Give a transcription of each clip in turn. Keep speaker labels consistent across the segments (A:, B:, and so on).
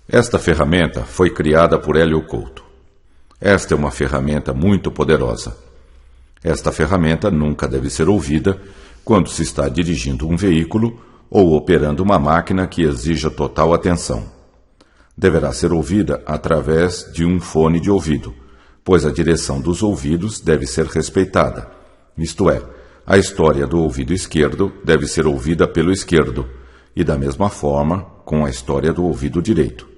A: Esta ferramenta foi criada por Hélio Couto. Esta é uma ferramenta muito poderosa. Esta ferramenta nunca deve ser ouvida quando se está dirigindo um veículo ou operando uma máquina que exija total atenção. Deverá ser ouvida através de um fone de ouvido, pois a direção dos ouvidos deve ser respeitada. Isto é, a história do ouvido esquerdo deve ser ouvida pelo esquerdo, e da mesma forma com a história do ouvido direito.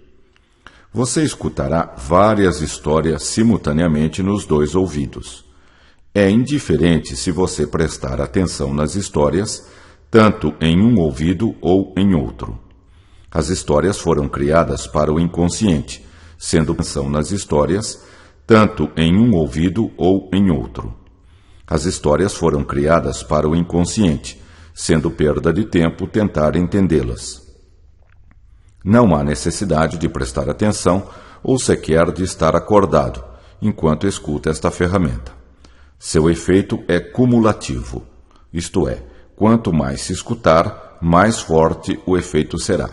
A: Você escutará várias histórias simultaneamente nos dois ouvidos. É indiferente se você prestar atenção nas histórias, tanto em um ouvido ou em outro. As histórias foram criadas para o inconsciente, sendo atenção nas histórias, tanto em um ouvido ou em outro. As histórias foram criadas para o inconsciente, sendo perda de tempo tentar entendê-las. Não há necessidade de prestar atenção ou sequer de estar acordado enquanto escuta esta ferramenta. Seu efeito é cumulativo, isto é, quanto mais se escutar, mais forte o efeito será.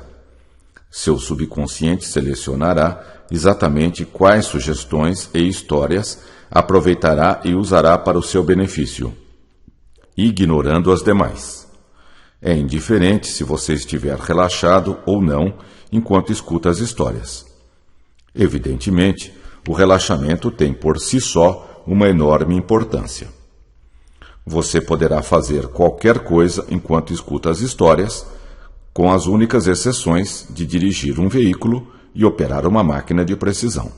A: Seu subconsciente selecionará exatamente quais sugestões e histórias aproveitará e usará para o seu benefício, ignorando as demais. É indiferente se você estiver relaxado ou não enquanto escuta as histórias. Evidentemente, o relaxamento tem por si só uma enorme importância. Você poderá fazer qualquer coisa enquanto escuta as histórias, com as únicas exceções de dirigir um veículo e operar uma máquina de precisão.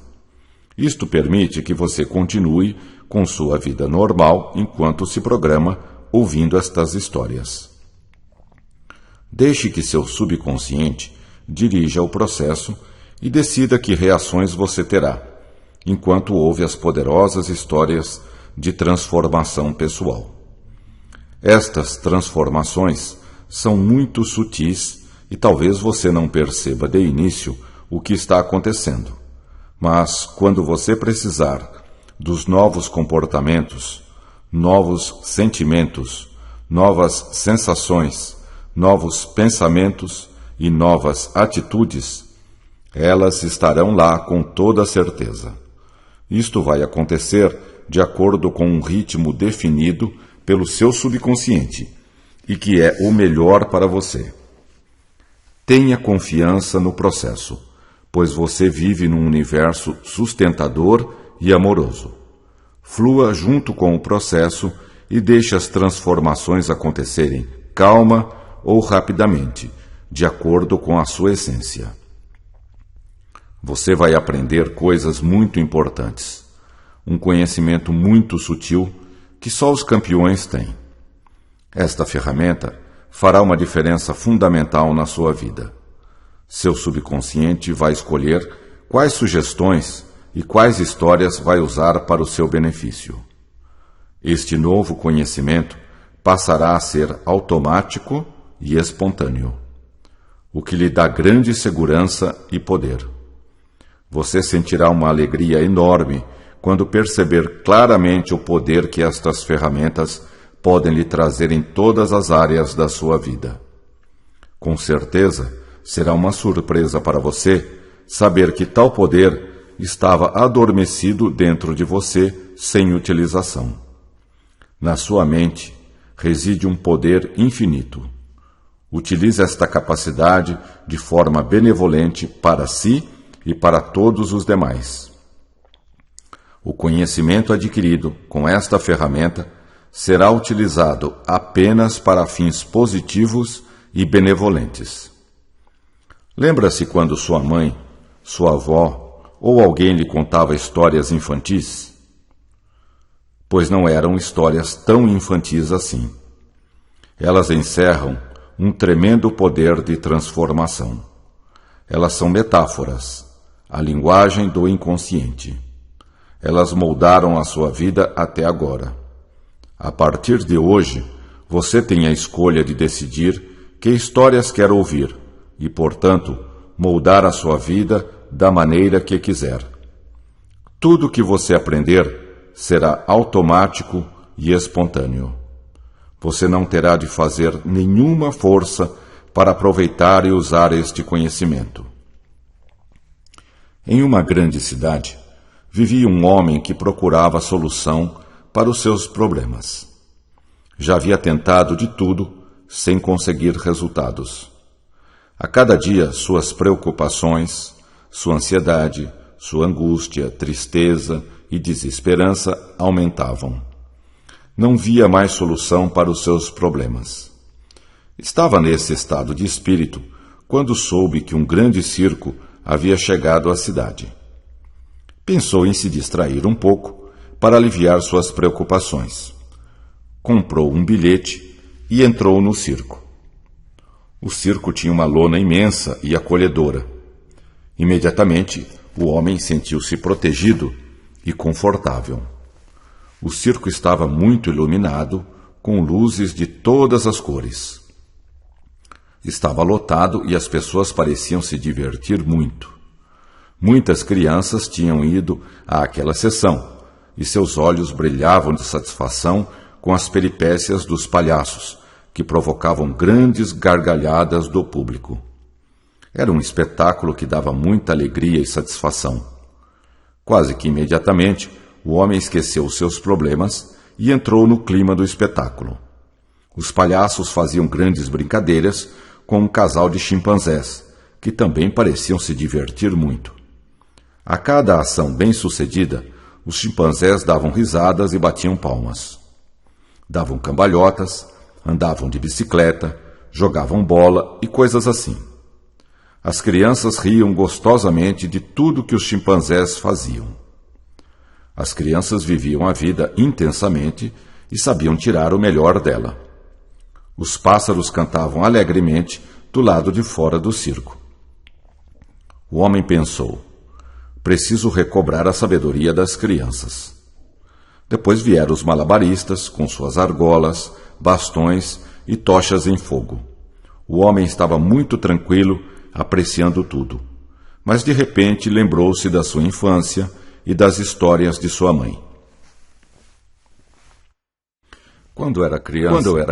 A: Isto permite que você continue com sua vida normal enquanto se programa ouvindo estas histórias. Deixe que seu subconsciente dirija o processo e decida que reações você terá, enquanto ouve as poderosas histórias de transformação pessoal. Estas transformações são muito sutis e talvez você não perceba de início o que está acontecendo. Mas, quando você precisar dos novos comportamentos, novos sentimentos, novas sensações, novos pensamentos e novas atitudes, elas estarão lá com toda certeza. Isto vai acontecer de acordo com um ritmo definido pelo seu subconsciente e que é o melhor para você. Tenha confiança no processo, pois você vive num universo sustentador e amoroso. Flua junto com o processo e deixe as transformações acontecerem calma ou rapidamente, de acordo com a sua essência. Você vai aprender coisas muito importantes, um conhecimento muito sutil que só os campeões têm. Esta ferramenta fará uma diferença fundamental na sua vida. Seu subconsciente vai escolher quais sugestões e quais histórias vai usar para o seu benefício. Este novo conhecimento passará a ser automático e espontâneo, o que lhe dá grande segurança e poder. Você sentirá uma alegria enorme quando perceber claramente o poder que estas ferramentas podem lhe trazer em todas as áreas da sua vida. Com certeza, será uma surpresa para você saber que tal poder estava adormecido dentro de você sem utilização. Na sua mente reside um poder infinito. Utilize esta capacidade de forma benevolente para si e para todos os demais. O conhecimento adquirido com esta ferramenta será utilizado apenas para fins positivos e benevolentes. Lembra-se quando sua mãe, sua avó ou alguém lhe contava histórias infantis? Pois não eram histórias tão infantis assim. Elas encerram um tremendo poder de transformação. Elas são metáforas, a linguagem do inconsciente. Elas moldaram a sua vida até agora. A partir de hoje, você tem a escolha de decidir que histórias quer ouvir e, portanto, moldar a sua vida da maneira que quiser. Tudo que você aprender será automático e espontâneo. Você não terá de fazer nenhuma força para aproveitar e usar este conhecimento. Em uma grande cidade, vivia um homem que procurava solução para os seus problemas. Já havia tentado de tudo sem conseguir resultados. A cada dia, suas preocupações, sua ansiedade, sua angústia, tristeza e desesperança aumentavam. Não via mais solução para os seus problemas. Estava nesse estado de espírito quando soube que um grande circo havia chegado à cidade. Pensou em se distrair um pouco para aliviar suas preocupações. Comprou um bilhete e entrou no circo. O circo tinha uma lona imensa e acolhedora. Imediatamente, o homem sentiu-se protegido e confortável. O circo estava muito iluminado, com luzes de todas as cores. Estava lotado e as pessoas pareciam se divertir muito. Muitas crianças tinham ido àquela sessão e seus olhos brilhavam de satisfação com as peripécias dos palhaços, que provocavam grandes gargalhadas do público. Era um espetáculo que dava muita alegria e satisfação. Quase que imediatamente, o homem esqueceu os seus problemas e entrou no clima do espetáculo. Os palhaços faziam grandes brincadeiras com um casal de chimpanzés, que também pareciam se divertir muito. A cada ação bem-sucedida, os chimpanzés davam risadas e batiam palmas. Davam cambalhotas, andavam de bicicleta, jogavam bola e coisas assim. As crianças riam gostosamente de tudo que os chimpanzés faziam. As crianças viviam a vida intensamente e sabiam tirar o melhor dela. Os pássaros cantavam alegremente do lado de fora do circo. O homem pensou: preciso recobrar a sabedoria das crianças. Depois vieram os malabaristas com suas argolas, bastões e tochas em fogo. O homem estava muito tranquilo, apreciando tudo. Mas de repente lembrou-se da sua infância e das histórias de sua mãe. Quando eu era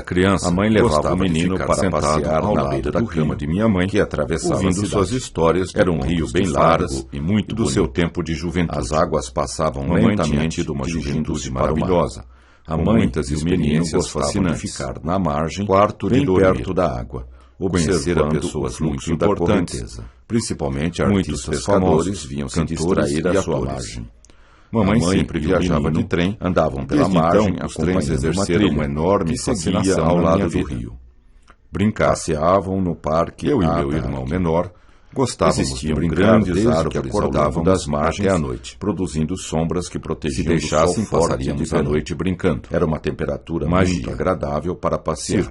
A: criança, a mãe levava o menino para passear ao lado da cama de minha mãe, que atravessava ouvindo suas histórias. Era um rio bem largo e muito do seu tempo de juventude. As águas passavam lentamente, tido uma juventude maravilhosa. Há muitas experiências fascinantes de ficar na margem, bem perto da água, observando pessoas muito importantes, principalmente artistas pescadores, vinham se distrair à sua margem. Mamãe sempre viajava de trem, andavam pela margem, os trens exerceram uma enorme fascinação ao lado do rio. Passeavam no parque, eu e meu irmão menor gostávamos de brincar grandes árvores que acordavam das margens até a noite, produzindo sombras que protegiam. Se deixassem, passaríamos a noite brincando. Era uma temperatura muito agradável para passear.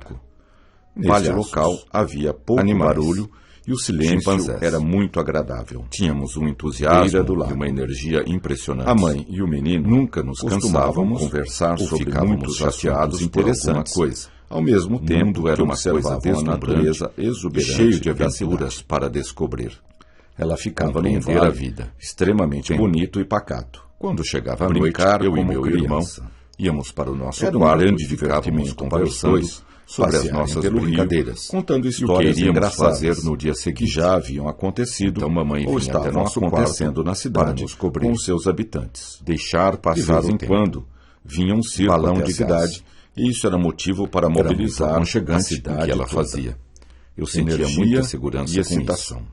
A: Neste local havia pouco barulho e o silêncio era muito agradável. Tínhamos um entusiasmo e uma energia impressionante. A mãe e o menino nunca nos cansávamos de conversar sobre muitos chateados interessantes. Coisa. Ao mesmo tempo, era uma coisa a natureza exuberante, cheio de aventuras para descobrir. Ela ficava num vale a vida, extremamente bonito e pacato. Quando chegava a noite, eu e meu irmão íamos para o nosso quarto e ficávamos conversando sobre as nossas brincadeiras, contando histórias que iríamos fazer no dia seguinte, que já haviam acontecido, então mamãe ou estavam acontecendo na cidade com os seus habitantes. Deixar passar um quando vinha um circo balão de cidade, e isso era motivo para mobilizar a cidade que ela fazia. Eu sentia muita segurança e excitação.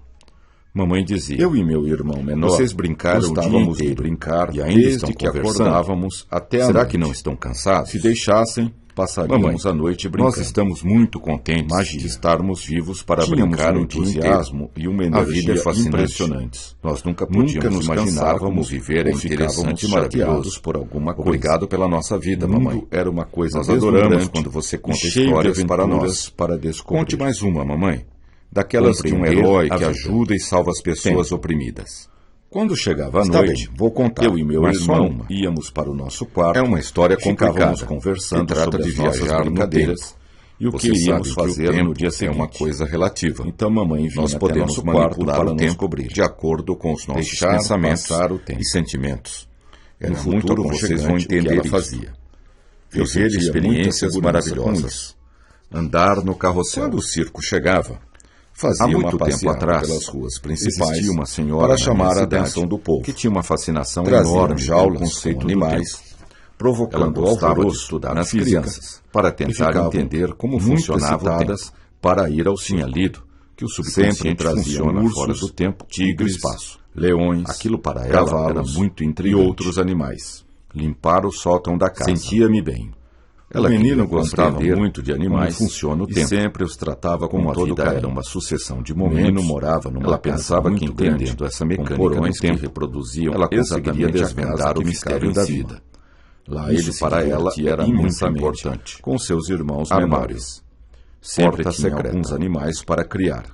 A: Mamãe dizia: eu e meu irmão menor, vocês brincaram o dia inteiro, brincar, e ainda estão que acordávamos até a noite. Será que não estão cansados? Se deixassem, passaríamos a noite brincando. Nós estamos muito contentes de estarmos vivos para brincar um entusiasmo e uma energia impressionantes. Nós nunca nos imaginávamos viver interessante e maravilhoso por alguma coisa. Obrigado pela nossa vida, mamãe. Era uma coisa nós adoramos quando você conta histórias para nós, para descobrir. Conte mais uma, mamãe. Daquelas de um herói que ajuda e salva as pessoas oprimidas. Quando chegava a noite, vou contar. Eu e meu irmão íamos para o nosso quarto. É uma história complicada. Ficávamos conversando sobre de viajar brincadeiras e o que iríamos fazer no dia seguinte. É uma coisa relativa. Então mamãe vinha até nosso quarto para nos cobrir, de acordo com os nossos pensamentos e sentimentos. No futuro vocês vão entender o que ela fazia. Viver experiências maravilhosas. Andar no carrossel. Quando o circo chegava, Fazia
B: Há muito
A: uma
B: tempo
A: passeata
B: atrás,
A: pelas ruas principais
B: existia uma senhora
A: para
B: na
A: chamar
B: minha
A: a
B: cidade
A: atenção do povo,
B: que tinha uma fascinação
A: trazia
B: enorme
A: jaulas
B: pelo conceito
A: com
B: do
A: animais,
B: tempo. Ela
A: provocando
B: gostava de
A: alvoroço
B: estudar
A: nas
B: física
A: crianças,
B: para
A: que
B: tentar
A: ficavam
B: entender como
A: muito
B: funcionava o tempo.
A: excitadas para ir ao
B: Tinha
A: circo.
B: lido que o
A: Sempre
B: subconsciente
A: traziam
B: funciona
A: ursos,
B: fora do tempo e do
A: tigres,
B: espaço.
A: leões,
B: Aquilo para ela era
A: cavalos
B: muito
A: e
B: intrigante.
A: outros animais.
B: Limpar o sótão da casa.
A: Sentia-me bem.
B: Ela
A: O menino
B: queria
A: gostava
B: compreender
A: muito de animais
B: como funciona o
A: e
B: tempo.
A: sempre os tratava com
B: Como a
A: todo
B: vida
A: carinho.
B: era uma sucessão de
A: O menino
B: momentos,
A: morava numa
B: ela
A: casa
B: pensava que
A: muito grande,
B: entendendo essa
A: com
B: mecânica
A: porões
B: do tempo,
A: que reproduziam
B: ela conseguiria
A: exatamente a
B: desvendar
A: casa
B: o
A: que
B: mistério
A: ficava
B: da
A: em cima.
B: vida.
A: Lá
B: Isso
A: ele se
B: para ela
A: divertia
B: era muito
A: imensamente
B: importante.
A: com seus irmãos
B: Armário.
A: menores. Sempre
B: Porta
A: tinha
B: secreta.
A: alguns animais para criar.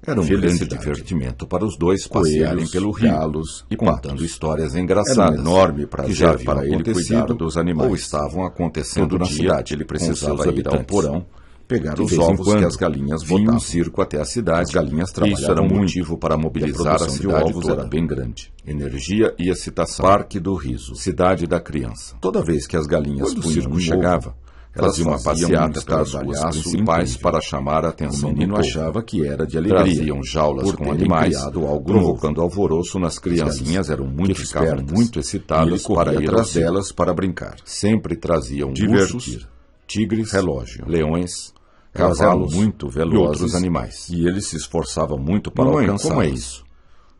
B: Era um grande
A: Felicidade.
B: divertimento para os dois passearem
A: Coelhos,
B: pelo rio
A: galos
B: e
A: patos.
B: contando histórias
A: Era um
B: engraçadas
A: enorme prazer
B: que já haviam
A: para ele
B: acontecido
A: cuidar dos animais.
B: ou estavam acontecendo
A: Todo
B: na
A: dia
B: cidade.
A: ele
B: com
A: precisava
B: seus
A: ir ao
B: habitantes.
A: porão, pegar
B: De
A: os
B: vez em
A: ovos
B: quando,
A: que as galinhas
B: vinha
A: botavam.
B: um circo até a cidade.
A: As galinhas
B: e isso era
A: trabalhavam
B: um
A: muito,
B: motivo para
A: e a
B: mobilizar a
A: produção de
B: cidade
A: ovos
B: toda.
A: era bem grande.
B: Energia e excitação.
A: Parque do Riso.
B: Cidade da criança.
A: Toda vez que as galinhas
B: Quando o
A: punham
B: circo
A: um
B: chegava,
A: ovo,
B: elas
A: faziam uma
B: faziam
A: passeata
B: um
A: pelas ruas
B: estardalhaço
A: principais
B: incrível.
A: para chamar a
B: O
A: atenção do
B: menino
A: povo.
B: achava que era de alegria.
A: Traziam jaulas
B: por
A: com
B: terem
A: animais,
B: criado algo
A: provocando
B: novo.
A: alvoroço nas crianças.
B: As galinhas eram muito
A: que ficavam
B: espertas,
A: muito
B: e
A: excitadas
B: ele corria
A: para ir
B: atrás
A: atrás
B: delas
A: delas para brincar.
B: Sempre traziam
A: Divertir.
B: ursos, tigres,
A: Relógio.
B: leões,
A: Elas eram
B: cavalos
A: muito
B: e
A: velozes
B: outros animais.
A: e ele se esforçava muito para
B: Mamãe,
A: alcançá-las.
B: como é isso?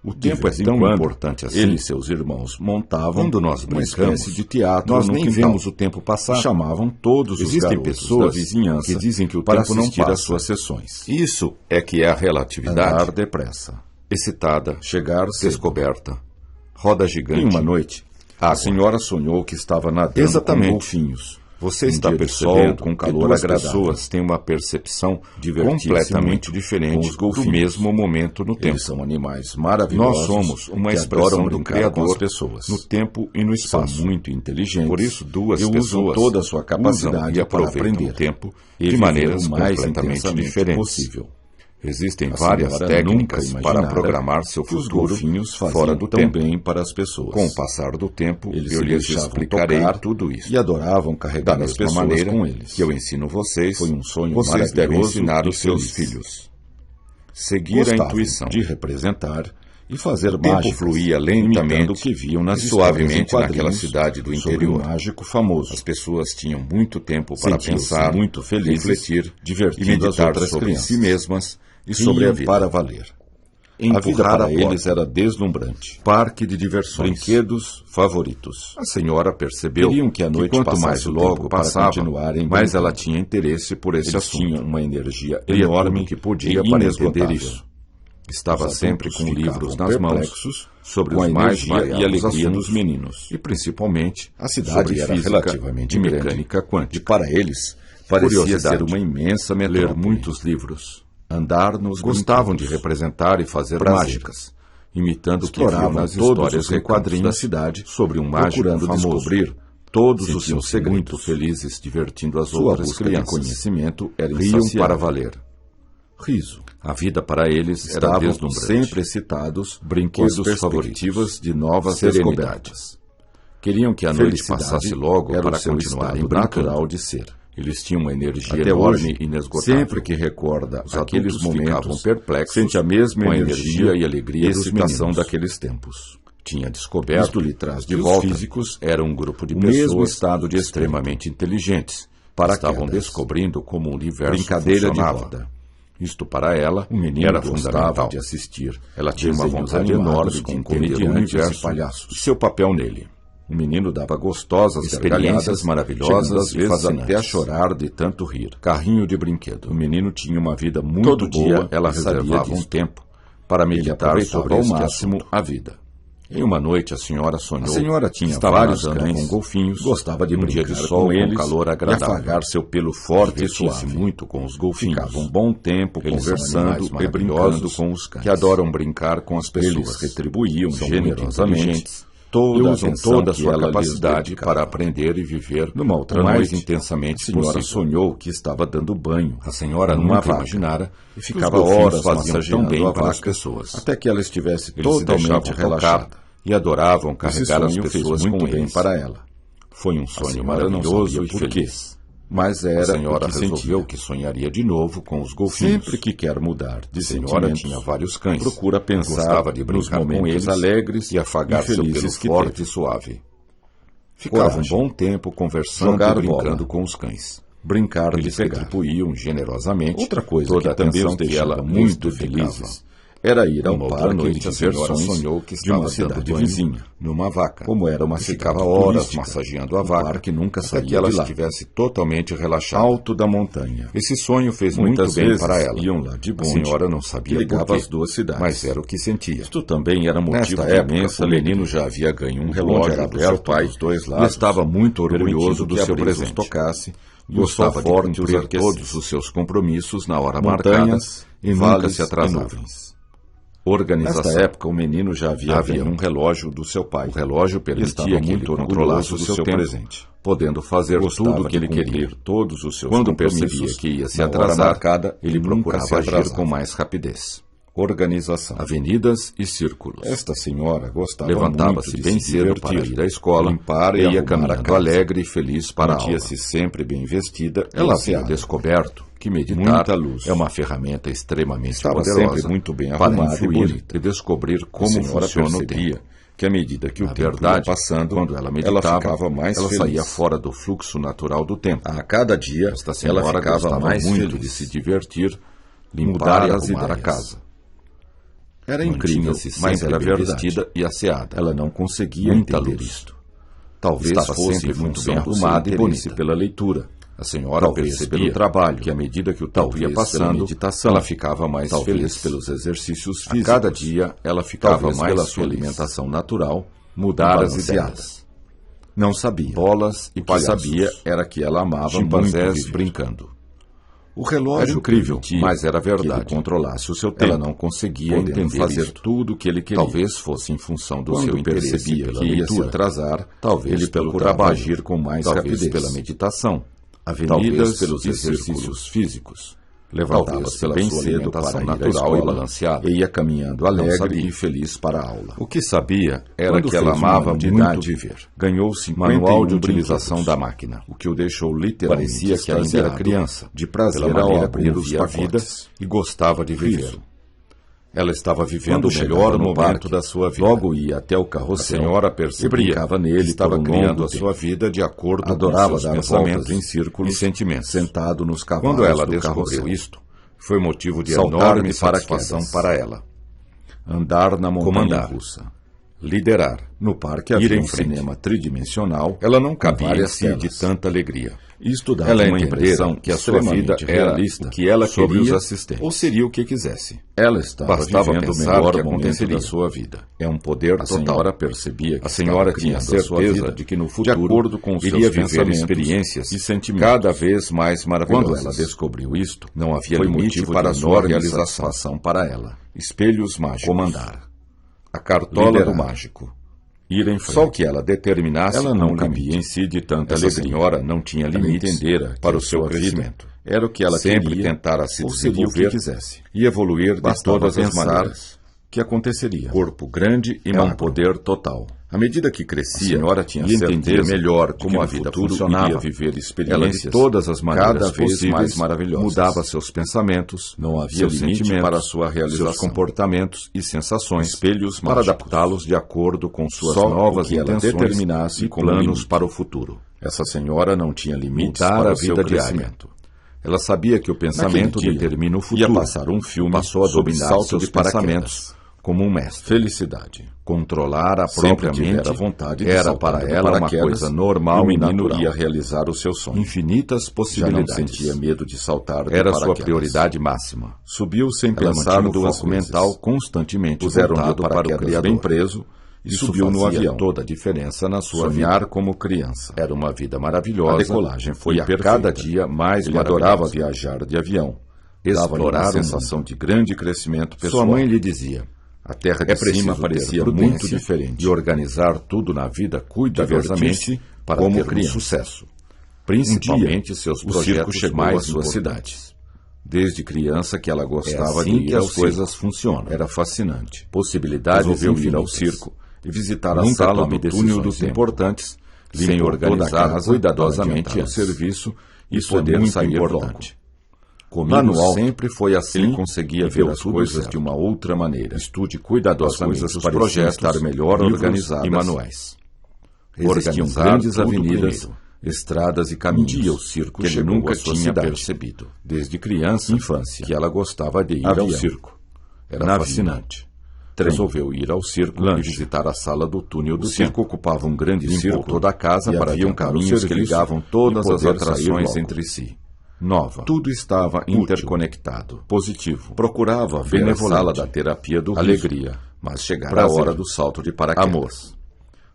B: O
A: De
B: tempo é
A: vez em
B: tão
A: quando,
B: importante assim.
A: ele e seus irmãos montavam
B: Quando nós
A: uma
B: brincamos,
A: espécie de teatro
B: nós
A: no
B: nem
A: quintal.
B: vemos o tempo passar.
A: E chamavam todos os
B: Existem
A: garotos
B: pessoas
A: da vizinhança
B: que dizem que o
A: para
B: tempo não
A: assistir às
B: passa.
A: suas sessões.
B: Isso é que é a relatividade.
A: Andar depressa,
B: Excitada,
A: chegar cedo.
B: descoberta, roda gigante.
A: Em uma noite,
B: água.
A: a senhora sonhou que estava nadando
B: Exatamente.
A: com golfinhos.
B: Você
A: Um
B: está
A: dia de
B: percebendo
A: sol, com calor
B: que duas
A: agradável.
B: pessoas têm uma percepção
A: Divertir-se
B: completamente
A: muito
B: diferente
A: com os
B: do
A: golfinhos.
B: mesmo momento no tempo.
A: Eles são animais maravilhosos.
B: Nós somos uma
A: que
B: expressão
A: adoram
B: do
A: brincar com as
B: Criador
A: pessoas.
B: no tempo e no
A: São
B: espaço.
A: muito inteligentes.
B: Por isso, duas
A: e usam
B: pessoas
A: toda a sua
B: usam
A: capacidade
B: e
A: para
B: aproveitam
A: aprender
B: o tempo
A: e
B: de
A: viver
B: maneiras
A: o mais
B: completamente
A: intensamente
B: diferentes.
A: possível.
B: Existem
A: A
B: várias
A: senhora
B: técnicas
A: nunca
B: para
A: imaginara
B: programar seu
A: que os
B: futuro
A: golfinhos faziam
B: fora do
A: tão
B: tempo.
A: bem para as pessoas.
B: Com o passar do tempo,
A: Eles
B: eu
A: se
B: lhes
A: deixavam
B: explicarei
A: tocar
B: tudo isso.
A: e adoravam
B: Da
A: carregar as
B: mesma
A: pessoas
B: maneira
A: com eles.
B: que eu ensino vocês,
A: Foi um sonho
B: vocês devem
A: maravilhoso
B: ensinar
A: e
B: os seus
A: feliz.
B: filhos. Seguir
A: Gostavam
B: a intuição.
A: de representar e fazer
B: O tempo
A: mágicas,
B: fluía
A: imitando
B: lentamente
A: o que viam nas
B: e suavemente
A: histórias em
B: naquela
A: quadrinhos
B: cidade do
A: sobre um
B: interior.
A: mágico famoso.
B: As pessoas tinham muito tempo para
A: Sentiam-se
B: pensar,
A: muito felizes,
B: refletir e
A: divertindo as
B: meditar
A: outras
B: sobre
A: crianças.
B: si mesmas e sobre a
A: Riam
B: vida.
A: para valer. A vida
B: Empurrar
A: para
B: a
A: eles
B: porta.
A: era deslumbrante.
B: Parque de diversões.
A: Brinquedos favoritos.
B: A senhora percebeu
A: Queriam que a noite
B: quanto
A: passasse
B: mais
A: o
B: logo
A: tempo para
B: passava,
A: continuarem
B: mais
A: brincando.
B: ela tinha interesse por esse
A: Eles
B: assunto.
A: tinham uma energia
B: Lia
A: enorme
B: tudo que podia
A: e
B: para
A: inesgotável.
B: entender isso. Estava
A: Os
B: sempre
A: adultos
B: com
A: ficavam
B: livros nas mãos
A: perplexos
B: sobre
A: com
B: os
A: a
B: mais
A: energia e
B: variados
A: alegria
B: assuntos
A: dos meninos.
B: e principalmente
A: A cidade
B: sobre
A: era
B: física
A: relativamente
B: e
A: grande.
B: mecânica
A: E
B: quântica.
A: para eles, parecia
B: Curiosidade.
A: ser uma imensa metrópole.
B: Ler muitos livros.
A: Andar nos
B: Gostavam de
A: brinquedos.
B: representar e fazer
A: Prazer.
B: mágicas, imitando o que viam
A: Exploravam
B: nas
A: todos
B: histórias
A: os
B: e
A: recantos
B: quadrinhos
A: da cidade,
B: sobre um mágico
A: procurando
B: famoso.
A: descobrir todos os seus
B: Sentiam-se
A: segredos.
B: muito felizes divertindo as
A: Sua
B: outras
A: busca de
B: crianças.
A: conhecimento era
B: Riam
A: insaciável.
B: para valer.
A: Riso.
B: A vida para eles era
A: Estavam
B: deslumbrante.
A: sempre excitados
B: Brinquedos
A: com as perspectivas
B: favoritos.
A: de novas
B: Serenidade.
A: descobertas.
B: Queriam que a noite
A: Felicidade
B: passasse logo
A: era
B: para
A: o seu
B: continuarem
A: estado
B: brincando.
A: natural de ser.
B: Eles tinham uma energia
A: Até
B: enorme
A: hoje,
B: e inesgotável.
A: sempre que recorda
B: Os
A: aqueles
B: adultos ficavam
A: momentos,
B: perplexos
A: sente a mesma
B: com a
A: energia
B: energia e alegria
A: e
B: dos
A: excitação
B: meninos.
A: daqueles tempos.
B: Tinha descoberto
A: Isto lhe traz de
B: que
A: volta
B: os físicos eram um grupo de
A: o mesmo
B: pessoas
A: estado de
B: extremamente inteligentes
A: para
B: estavam
A: quedas.
B: descobrindo como o universo
A: Brincadeira de
B: funcionava.
A: roda.
B: Isto para ela
A: O menino
B: era
A: gostava
B: fundamental.
A: de assistir.
B: Ela tinha uma
A: desenhos
B: vontade
A: animados
B: enorme de
A: com
B: entender o
A: comediantes e
B: universo
A: palhaços.
B: e seu papel nele.
A: O menino dava gostosas
B: Experiências
A: gargalhadas,
B: maravilhosas
A: chegando às
B: e
A: vezes
B: fascinantes.
A: até a chorar de tanto rir.
B: Carrinho de brinquedo.
A: O menino tinha uma vida muito
B: Todo
A: boa
B: dia ela
A: e sabia
B: reservava um
A: disto.
B: tempo para
A: Ele
B: meditar
A: aproveitava
B: sobre
A: ao
B: este
A: máximo
B: assunto.
A: a vida.
B: Em uma noite a senhora sonhou.
A: A senhora tinha
B: que estava
A: vários
B: nadando
A: cães,
B: com golfinhos,
A: gostava de
B: num dia
A: brincar
B: de sol
A: com eles
B: calor
A: e
B: agradável.
A: afagar seu pelo forte e
B: Divertia-se
A: suave.
B: muito com os golfinhos.
A: Ficava um bom tempo
B: Eles são
A: conversando
B: animais
A: e brincando
B: maravilhosos
A: com os cães.
B: que adoram brincar com as pessoas.
A: Eles retribuíam
B: São muito
A: generosamente
B: inteligentes
A: toda
B: e
A: a
B: usam
A: atenção
B: toda a
A: que
B: sua
A: ela lhes
B: capacidade
A: dedicava.
B: para aprender e viver
A: Numa outra
B: o mais
A: noite,
B: intensamente
A: a senhora
B: possível.
A: sonhou que estava dando banho.
B: A senhora
A: numa
B: nunca
A: vaca
B: imaginara
A: e
B: que
A: ficava
B: os golfinhos
A: horas
B: faziam tão
A: massageando
B: bem
A: a
B: para as
A: vaca,
B: pessoas.
A: até que ela estivesse
B: Eles se
A: totalmente
B: deixavam
A: relaxada.
B: tocar e adoravam
A: Esse
B: carregar as
A: sonho fez
B: pessoas
A: muito
B: com
A: bem
B: eles.
A: para ela.
B: Foi um
A: A
B: sonho
A: senhora não
B: maravilhoso
A: sabia
B: e
A: por quê.
B: feliz.
A: Mas era
B: A senhora
A: o que
B: resolveu
A: sentia.
B: que sonharia de novo com os golfinhos.
A: Sempre que quer mudar de
B: A senhora
A: sentimentos,
B: tinha vários cães.
A: procura pensar
B: Gostava de
A: nos
B: brincar com
A: momentos
B: eles
A: alegres
B: e afagar
A: e
B: seu pelo
A: felizes que
B: forte
A: teve.
B: e suave. Ficava um
A: Coragem.
B: bom tempo conversando
A: Jogar
B: e brincando
A: bola.
B: com os cães.
A: Brincar de
B: Eles
A: pegar.
B: retribuíam generosamente
A: Outra coisa
B: toda
A: que
B: a
A: também os
B: atenção que
A: deixava
B: ela
A: muito
B: lhes dedicava.
A: felizes era ir ao
B: Uma outra
A: parque
B: noite,
A: de
B: a senhora
A: diversões
B: sonhou que
A: de uma
B: estava dando
A: cidade
B: banho
A: vizinha.
B: numa vaca.
A: Como era uma
B: E
A: cidade
B: ficava horas
A: turística,
B: massageando a
A: o
B: vaca
A: parque nunca
B: até
A: saía
B: que ela
A: de lá.
B: estivesse totalmente relaxada.
A: Alto da montanha.
B: Esse sonho fez
A: Muitas
B: muito bem
A: vezes
B: para ela.
A: iam lá de
B: A
A: bonde,
B: senhora não
A: que
B: sabia
A: ligava
B: por quê,
A: as duas cidades.
B: mas era o que sentia.
A: Isto também era motivo
B: Nesta
A: de
B: época,
A: imensa
B: o menino
A: alegria.
B: já havia ganho um
A: O bonde
B: relógio
A: era
B: do seu
A: aberto
B: pai
A: dos dois
B: e
A: lados,
B: estava muito orgulhoso
A: permitindo
B: do
A: que a
B: seu
A: brisa os
B: presente.
A: tocasse e o sol
B: Gostava de
A: forte os
B: cumprir
A: aquecesse.
B: todos os seus compromissos na hora marcada
A: Montanhas
B: e nunca
A: vales
B: se atrasava.
A: e nuvens.
B: Organização.
A: Nesta época, o menino já havia
B: Havia
A: ganho
B: um relógio do seu pai.
A: O relógio
B: Estava
A: permitia que ele
B: muito
A: controlasse
B: orgulhoso
A: o
B: do
A: seu
B: seu
A: tempo,
B: presente.
A: podendo fazer
B: Gostava
A: tudo o que
B: de
A: ele queria.
B: cumprir todos os seus
A: Quando
B: compromissos.
A: percebia que ia se
B: Na hora
A: atrasar,
B: marcada,
A: ele
B: nunca
A: procurava
B: se
A: agir
B: atrasava.
A: com mais rapidez.
B: Organização.
A: Avenidas e círculos.
B: Esta senhora gostava
A: Levantava-se
B: muito de
A: bem
B: se
A: cedo
B: divertir,
A: para ir à escola,
B: limpar e
A: ia
B: arrumar a
A: caminhando
B: casa.
A: alegre e feliz para a aula.
B: Mantia-se sempre bem vestida e
A: Ela havia
B: asseada.
A: descoberto que meditar
B: Muita luz.
A: é uma ferramenta extremamente
B: Estava
A: poderosa
B: sempre muito bem
A: para
B: arrumada e
A: influir
B: bonita.
A: e descobrir como
B: senhora
A: funciona o
B: percebia
A: tempo. Que à medida que o
B: Na
A: tempo
B: verdade,
A: ia passando, quando ela
B: ela
A: meditava,
B: ficava mais
A: ela
B: feliz.
A: saía fora do fluxo natural do tempo.
B: A cada dia,
A: Esta
B: ela
A: senhora
B: ficava
A: gostava
B: mais
A: muito
B: feliz.
A: de se divertir,
B: Mudar
A: limpar
B: e
A: e
B: arrumar
A: arrumar
B: a
A: a
B: casa.
A: casa. Era incrível,
B: Mantinha-se
A: mas
B: sempre
A: era
B: bem
A: verdade.
B: vestida
A: e asseada. Ela não conseguia
B: Muita
A: entender
B: luz.
A: isto. Talvez
B: Estava
A: fosse
B: sempre
A: muito
B: função
A: bem
B: do
A: arrumada
B: seu
A: e bonita
B: interesse
A: pela leitura.
B: A senhora
A: Talvez
B: percebia
A: pelo trabalho,
B: que à medida que o tempo
A: talvez
B: ia
A: pela
B: passando,
A: meditação,
B: ela ficava mais
A: talvez
B: feliz.
A: pelos exercícios
B: A
A: físicos.
B: cada dia, ela ficava
A: Talvez
B: mais
A: pela sua
B: feliz.
A: alimentação natural,
B: Mudar as
A: balanceada.
B: ideias.
A: Não sabia.
B: Bolas e
A: O que
B: palhaços.
A: sabia era que ela amava muito
B: Chimpanzés
A: viver.
B: brincando.
A: O relógio
B: Era incrível,
A: permitia
B: mas era
A: que ele
B: verdade.
A: controlasse o seu tempo.
B: Ela não conseguia
A: podendo
B: entender
A: fazer
B: isto.
A: tudo o que ele queria.
B: Talvez fosse em função do
A: Quando
B: seu interesse
A: percebia
B: pela
A: que ia se
B: leitura.
A: atrasar,
B: Talvez
A: ele
B: pelo
A: procurava
B: trabalho.
A: agir com mais
B: Talvez
A: rapidez.
B: pela
A: meditação,
B: Talvez
A: avenidas
B: pelos
A: e
B: exercícios
A: círculos físicos.
B: Talvez
A: Levantava-se
B: pela
A: bem
B: sua
A: cedo
B: alimentação
A: para ir à
B: natural
A: escola
B: e balanceada.
A: e ia caminhando alegre
B: sabia.
A: e feliz para a aula.
B: O que sabia era
A: Quando
B: que ela
A: fez um
B: amava
A: ano de
B: muito
A: idade,
B: viver.
A: Ganhou 51
B: Manual de utilização
A: brinquedos,
B: da máquina.
A: o que o deixou literalmente
B: Parecia que ainda era
A: extasiado
B: criança,
A: de prazer
B: pela
A: ao
B: maneira
A: abrir
B: como
A: os
B: via a vida
A: pacotes.
B: e gostava de viver.
A: Riso.
B: Ela estava vivendo
A: Quando
B: o melhor
A: chegava no
B: momento
A: parque,
B: da sua vida.
A: Logo ia até o
B: A
A: carrossel
B: senhora
A: e
B: percebia
A: brincava nele
B: que estava
A: por um
B: criando
A: longo
B: a sua
A: tempo.
B: vida de acordo
A: Adorava
B: com seus
A: dar
B: pensamentos
A: voltas em círculos
B: e sentimentos.
A: sentado nos cavalos
B: Quando ela
A: do
B: descobriu
A: carrossel.
B: isto, foi motivo de
A: Saltar
B: enorme
A: de paraquedas.
B: satisfação para ela.
A: Andar na montanha
B: Comandar.
A: russa.
B: Liderar.
A: No parque
B: Ir
A: havia
B: em
A: um
B: frente.
A: cinema tridimensional.
B: Ela não
A: com
B: cabia em
A: várias
B: si de
A: telas.
B: tanta alegria.
A: Isto dava
B: Ela
A: uma
B: entendera
A: impressão
B: que a sua vida
A: extremamente
B: era
A: realista
B: o que ela
A: sobre
B: queria
A: os assistentes.
B: ou seria o que quisesse.
A: Ela estava
B: Bastava
A: vivendo o
B: pensar
A: melhor
B: que
A: momento
B: aconteceria.
A: da sua vida.
B: É um poder
A: A
B: total.
A: senhora percebia que
B: A senhora
A: estava
B: tinha
A: criando a sua
B: certeza
A: vida
B: de que no
A: de
B: futuro
A: acordo com os
B: iria
A: seus
B: viver
A: pensamentos
B: experiências
A: e sentimentos.
B: cada vez mais maravilhosas.
A: Quando ela descobriu isto,
B: Não havia
A: foi
B: limite
A: motivo
B: para a
A: de
B: sua
A: enorme
B: realização.
A: satisfação para ela.
B: Espelhos mágicos.
A: Comandar.
B: A cartola
A: Liderar.
B: do mágico.
A: Ir em frente.
B: Só o que ela determinasse
A: Ela não
B: como
A: cabia
B: limite.
A: em si de tanta
B: Essa
A: alegria.
B: senhora não tinha
A: Ela
B: limites
A: entendera
B: para
A: que
B: o
A: a
B: seu
A: sua vida
B: crescimento.
A: Era o que ela
B: Sempre
A: queria,
B: tentara se
A: ou seria o que
B: desenvolver
A: quisesse.
B: e evoluir de
A: Bastava
B: todas as
A: pensar
B: maneiras.
A: que aconteceria.
B: Corpo grande e
A: É um
B: magro.
A: poder total. À medida que crescia,
B: A senhora tinha
A: e entendia
B: certeza
A: melhor
B: de que
A: como a
B: no
A: vida
B: futuro
A: funcionava,
B: iria viver
A: ela
B: experiências
A: de todas as maneiras
B: cada vez
A: possíveis
B: mais maravilhosas.
A: mudava seus pensamentos,
B: Não havia
A: seus
B: limite
A: sentimentos,
B: para a sua realização.
A: seus comportamentos e sensações,
B: Espelhos
A: para
B: mágicos.
A: adaptá-los de acordo com suas
B: Só
A: novas
B: o que ela
A: intenções
B: determinasse
A: e
B: como
A: planos
B: limite.
A: para o futuro.
B: Essa senhora não tinha limites
A: Mudar
B: para
A: a
B: o seu
A: vida diária.
B: crescimento.
A: Ela sabia que o pensamento
B: Naquele dia,
A: determina o futuro.
B: ia passar um filme
A: Passou a
B: sobre
A: dominar
B: salto
A: seus
B: de paraquedas.
A: pensamentos como um mestre.
B: Felicidade.
A: Controlar a
B: Sempre
A: própria
B: tivera
A: mente
B: vontade de
A: era
B: saltar
A: para
B: de
A: ela uma
B: paraquedas
A: coisa normal
B: e o
A: e
B: menino
A: natural.
B: ia realizar o seu sonho.
A: Infinitas
B: Já não
A: possibilidades.
B: sentia medo de saltar de
A: Era
B: paraquedas.
A: sua prioridade máxima. Subiu sem
B: Ela
A: pensar
B: mantinha
A: no
B: o foco
A: foco
B: vezes.
A: mental constantemente
B: Puseram-lhe
A: voltado
B: o
A: para o
B: paraquedas
A: Criador.
B: bem preso
A: E
B: Isso
A: subiu no
B: fazia
A: avião.
B: toda a diferença na sua
A: Sonhar
B: vida.
A: como criança.
B: Era uma vida
A: A
B: maravilhosa.
A: decolagem foi
B: e a
A: perfeita.
B: cada dia mais
A: Ele adorava
B: maravilhosa.
A: viajar de avião.
B: Dava-lhe
A: Explorar
B: uma
A: a
B: sensação de grande crescimento pessoal.
A: Sua mãe lhe dizia:
B: A terra de
A: é preciso
B: cima
A: ter
B: parecia
A: prudência
B: muito diferente.
A: e organizar tudo na vida cuidadosamente
B: Divertir-se
A: para
B: como
A: ter um
B: criança.
A: sucesso.
B: Principalmente seus
A: o circo
B: projetos
A: chegou
B: mais
A: à sua
B: importantes.
A: cidade. Desde criança que ela gostava
B: assim
A: de ir
B: que
A: ao
B: as
A: circo.
B: coisas funcionam.
A: Era fascinante.
B: Possibilidades
A: Resolveu ir ao
B: infinitas.
A: circo e visitar a
B: Nunca
A: sala
B: tome
A: do túnel do
B: decisões
A: tempo.
B: importantes
A: Sem
B: sem
A: organizar
B: organizar
A: cuidadosamente
B: cuidadosamente
A: o serviço Isso é muito importante. Comigo sempre foi assim. Ele conseguia ver as coisas de uma outra maneira. Estude cuidadosamente os projetos, estar melhor organizados e manuais. Existiam grandes avenidas, estradas e caminhos. Um dia o circo que ele nunca tinha percebido. Desde criança, infância, que ela gostava de ir ao circo. Era fascinante. Resolveu ir ao circo e visitar a sala do túnel do circo. Ocupava um grande circo toda a casa para haviam caminhos que ligavam todas as atrações entre si. Nova. Tudo estava interconectado. Positivo. Procurava ver a sala da terapia do alegria, mas chegara a hora do salto de paraquedas. Amor.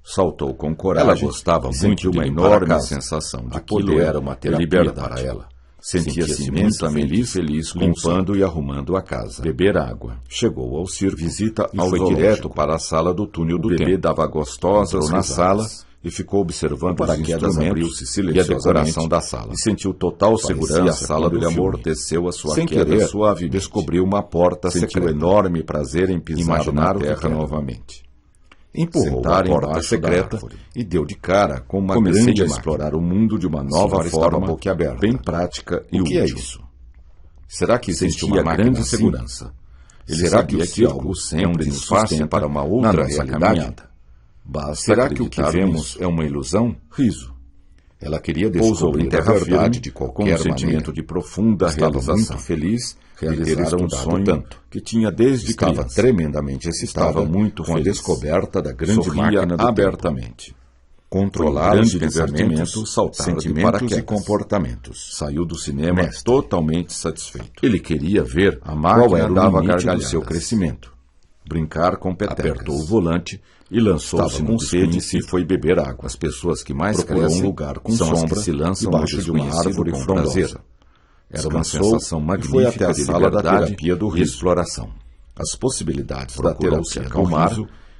A: Saltou com coragem. Ela gostava muito de uma enorme sensação de poder era uma terapia para ela. Sentia-se imensamente feliz limpando e arrumando a casa. Beber água. Chegou ao circo, visita e foi direto para a sala do túnel do tempo. O bebê dava gostosas na sala e ficou observando os instrumentos e a decoração da sala. E sentiu total segurança. A sala do amorteceu a sua queda suave. Descobriu uma porta secreta. Sentiu enorme prazer em pisar na terra novamente. Empurrou a porta secreta e deu de cara com uma grande máquina. A explorar o mundo de uma nova forma, bem prática e útil. O que é isso? Será que existe uma grande segurança? Será que esse algo sempre nos sustenta para uma outra realidade? Será que o que vemos é uma ilusão? Riso. Ela queria descobrir a verdade de qualquer sentimento de profunda realização. Estava muito feliz de ter estudado sonho tanto, que tinha desde criança. Estava tremendamente excitada muito com a descoberta da grande máquina do abertamente. Controlar os pensamentos, sentimentos e comportamentos. Saiu do cinema totalmente satisfeito. Ele queria ver a máquina dava gargalhada do seu crescimento. Brincar com petecas. Apertou o volante e lançou-se com sede e foi beber água. As pessoas que mais crescem um lugar com sombra se lançam debaixo de uma árvore frondosa. Era uma sensação magnífica foi até a sala da terapia do riso e exploração. As possibilidades da terapia acalmar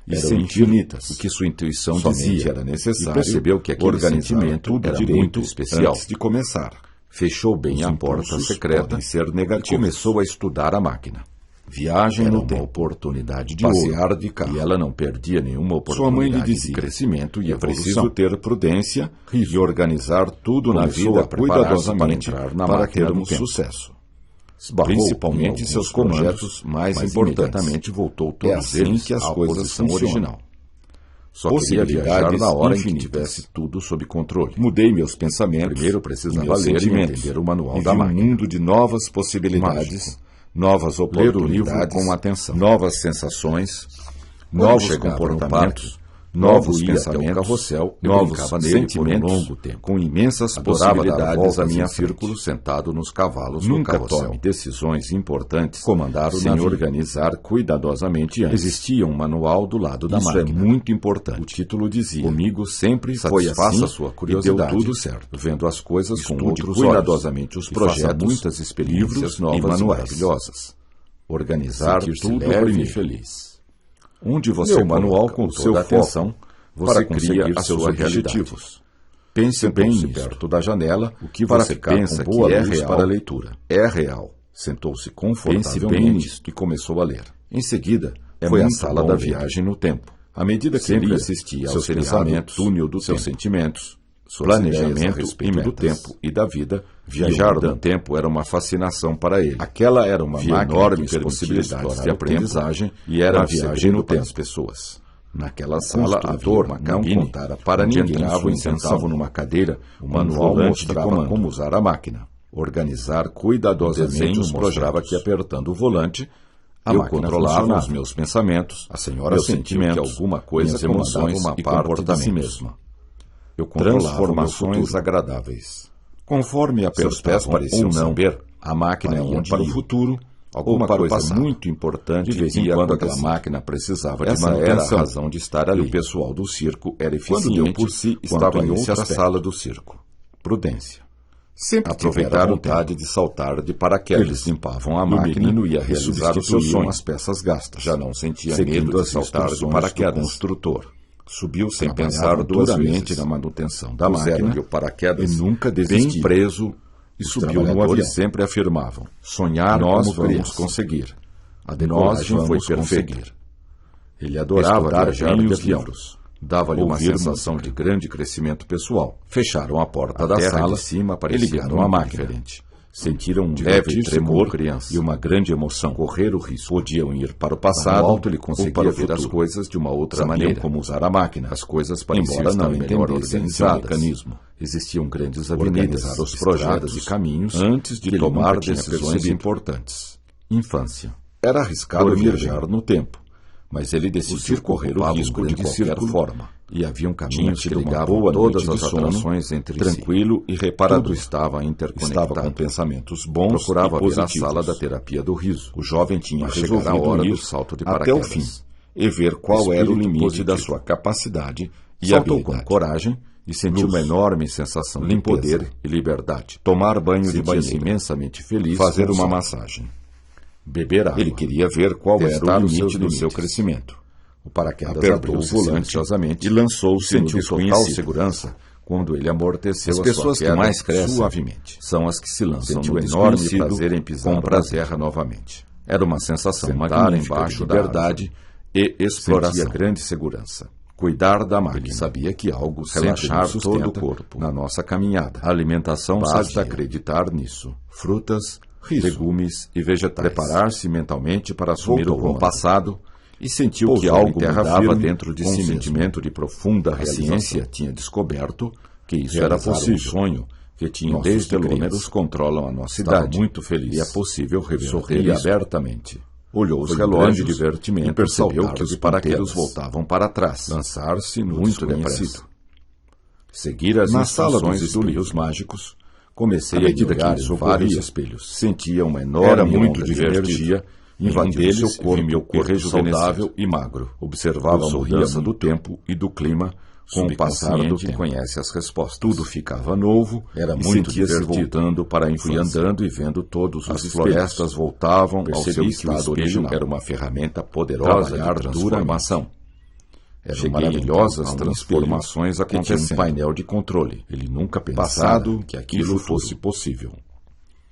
A: eram infinitas. O que sua intuição dizia era necessário. E percebeu que aquele sentimento era muito especial. Antes de começar, fechou bem a porta secreta e começou a estudar a máquina. Viagem no tempo, oportunidade de passear de carro. E ela não perdia nenhuma oportunidade. Sua mãe lhe dizia de crescimento e é preciso ter prudência e organizar tudo na vida cuidadosamente para termos sucesso. Principalmente seus projetos mais importantes. Voltou todos eles que as coisas são original. Só queria viajar na hora em que tivesse tudo sob controle. Mudei meus pensamentos. Primeiro precisava ler e entender o manual da máquina. Um mundo de novas possibilidades. Novas oportunidades, ler o livro com atenção, novas sensações, novos comportamentos, novos pensamentos, carrossel, novos sentimentos, longo tempo, com imensas possibilidades a minha círculo sentado nos cavalos nunca do carrossel. Tome decisões importantes, comandar o sem organizar cuidadosamente antes. Existia um manual do lado da máquina. Isso é muito importante. O título dizia: comigo sempre foi assim, sua curiosidade, e deu tudo certo. Vendo as coisas com outros cuidadosamente olhos, os projetos, muitas experiências novas e manuais maravilhosas. Organizar tudo leve e feliz. Onde você manual com toda a atenção, você cria os seus objetivos. Pense bem perto da janela, o que você pensa que é real para a leitura. É real. Sentou-se confortavelmente e começou a ler. Em seguida, foi à sala da viagem no tempo. À medida que sempre assistia aos pensamentos, túnel dos seus sentimentos, planejamento e do tempo e da vida, viajar no tempo era uma fascinação para ele. Aquela era uma enorme possibilidade de aprendizagem e era a viagem no tempo das pessoas. Naquela sala, a dor não contara para ninguém. Entravam e sentavam numa cadeira, o manual mostrava como usar a máquina. Organizar cuidadosamente os mostrava que apertando o volante, eu controlava os meus pensamentos, a senhora sentia que alguma coisa minhas emoções uma parte de si mesma. Eu transformações agradáveis. Conforme seus pés pareciam saber, a máquina ia para o futuro, alguma coisa muito importante, de vez em quando aquela máquina precisava de manutenção. Essa era a razão de estar ali. O pessoal do circo era eficiente. Quando deu por si, estava em outra sala do circo. Prudência. Sempre aproveitaram a vontade de saltar de paraquedas. Eles limpavam a máquina e ia realizar os seus sonhos. As peças gastas. Já não sentia medo de saltar de paraquedas. Construtor. Subiu sem pensar duramente na manutenção da máquina, o paraquedas, e nunca desistiu. Bem preso, e subiu no avião. Sempre afirmavam: sonhar nós vamos conseguir. A decolagem foi perfeita. Ele adorava viajar de avião. Dava-lhe uma
B: Ouvir
A: sensação de grande crescimento pessoal.
B: Fecharam a porta
A: A
B: da
A: terra
B: sala
A: de cima
B: e
A: parecia
B: ligaram a
A: muito
B: máquina.
A: diferente. Sentiram um leve
B: Divertir-se
A: tremor
B: como criança.
A: e uma grande emoção. Correr o risco. Podiam ir para o passado,
B: No alto ele
A: ou
B: conseguia
A: para o
B: ver as
A: futuro.
B: coisas de uma outra
A: Sabiam
B: maneira.
A: como usar a máquina.
B: As coisas pareciam
A: Embora
B: estar
A: não
B: melhor
A: entendessem seu
B: organizadas.
A: mecanismo. Existiam grandes avenidas,
B: Organizar os projetos
A: estradas e caminhos
B: antes de
A: que ele
B: tomar
A: nunca tinha
B: decisões
A: percebido.
B: importantes.
A: Infância. Era arriscado
B: Dormir
A: viajar
B: bem.
A: no tempo, mas ele decidiu correr o risco de qualquer forma. E haviam caminhos que ligavam todas as atrações entre tranquilo e reparador. Tudo estava interconectado. Estava com pensamentos bons. Procurava
B: e
A: ver a
B: positivos.
A: sala da terapia do riso. O jovem tinha
B: Chegar a
A: resolvido
B: hora
A: ir
B: do salto de
A: até o
B: paraquedas.
A: fim e ver qual era o
B: Espírito
A: limite
B: positivo.
A: da sua capacidade e
B: Saltou
A: habilidade.
B: com
A: Coragem e sentiu
B: luz,
A: uma enorme sensação de
B: limpeza,
A: poder e liberdade. Tomar banho de
B: sentia-se
A: banheiro,
B: imensamente feliz,
A: fazer
B: com o
A: uma
B: sol.
A: massagem, beber água. Ele queria ver qual
B: Testar
A: era o
B: os
A: limite
B: seus
A: do seu
B: limites.
A: crescimento. O paraquedas
B: Apertou
A: abriu-se
B: o volante
A: silenciosamente e lançou-se no
B: sentiu total
A: desconhecido.
B: segurança
A: Quando ele amorteceu
B: As
A: a
B: pessoas
A: sua
B: que
A: queda
B: mais crescem
A: suavemente
B: são as que se lançam
A: sentiu
B: no
A: enorme
B: desconhecido
A: prazer em pisar
B: com
A: na
B: prazer.
A: terra novamente. Era uma sensação
B: Sentar
A: magnífica
B: embaixo
A: de
B: da
A: liberdade e exploração.
B: Sentia
A: Grande segurança. Cuidar da máquina. Ele sabia que algo relaxar
B: sempre
A: todo o
B: sustenta
A: corpo na nossa caminhada. A alimentação
B: Basta
A: basta acreditar nisso. Frutas, legumes e vegetais. Preparar-se mentalmente para assumir
B: Voltou
A: o rumo
B: ao
A: passado e sentiu
B: Pousou
A: que
B: em
A: algo
B: terra
A: mudava
B: firme
A: dentro de
B: com
A: si
B: um
A: mesmo.
B: sentimento
A: De profunda
B: realização.
A: A ciência tinha descoberto que isso era
B: Realizar um
A: possível. sonho que tinha
B: Nossos
A: desde
B: telômeros
A: criança. Controlam a nossa
B: Estava
A: idade.
B: muito feliz.
A: E é possível reverter
B: Sorria
A: isso. Abertamente. Olhou os
B: Foi
A: relógios
B: um grande divertimento
A: e percebeu
B: saltar
A: que os
B: de
A: paraquedos
B: paraquedas.
A: voltavam para trás. Lançar-se no
B: Muito
A: desconhecido.
B: depressa.
A: Seguir as
B: Na sala dos
A: instruções do livro
B: espelhos
A: mágicos, comecei
B: À
A: a
B: medida que
A: olhar
B: isso
A: em vários
B: ocorria,
A: espelhos. Sentia uma
B: era
A: enorme
B: muito
A: onda de
B: divertido.
A: energia
B: Em um
A: invadiu
B: deles,
A: seu corpo,
B: vi meu corpo
A: rejuvenescido,
B: saudável
A: e magro. Observava a
B: sorria
A: mudança do
B: muito.
A: tempo e do clima com o passar do
B: Subconsciente
A: tempo.
B: conhece as respostas.
A: Tudo ficava novo,
B: Era
A: e
B: muito
A: sentia-se
B: divertido.
A: voltando para a infância. Fui andando e vendo todos os florestas voltavam ao seu
B: Percebi que o
A: estado
B: espelho
A: original.
B: era
A: uma ferramenta poderosa
B: Trabalhar
A: de transformação. Eram
B: Cheguei,
A: maravilhosas
B: então, a um
A: transformações
B: espelho que tinha
A: acontecendo.
B: um painel de controle.
A: Ele nunca pensara
B: Passado
A: que aquilo
B: e futuro.
A: fosse possível.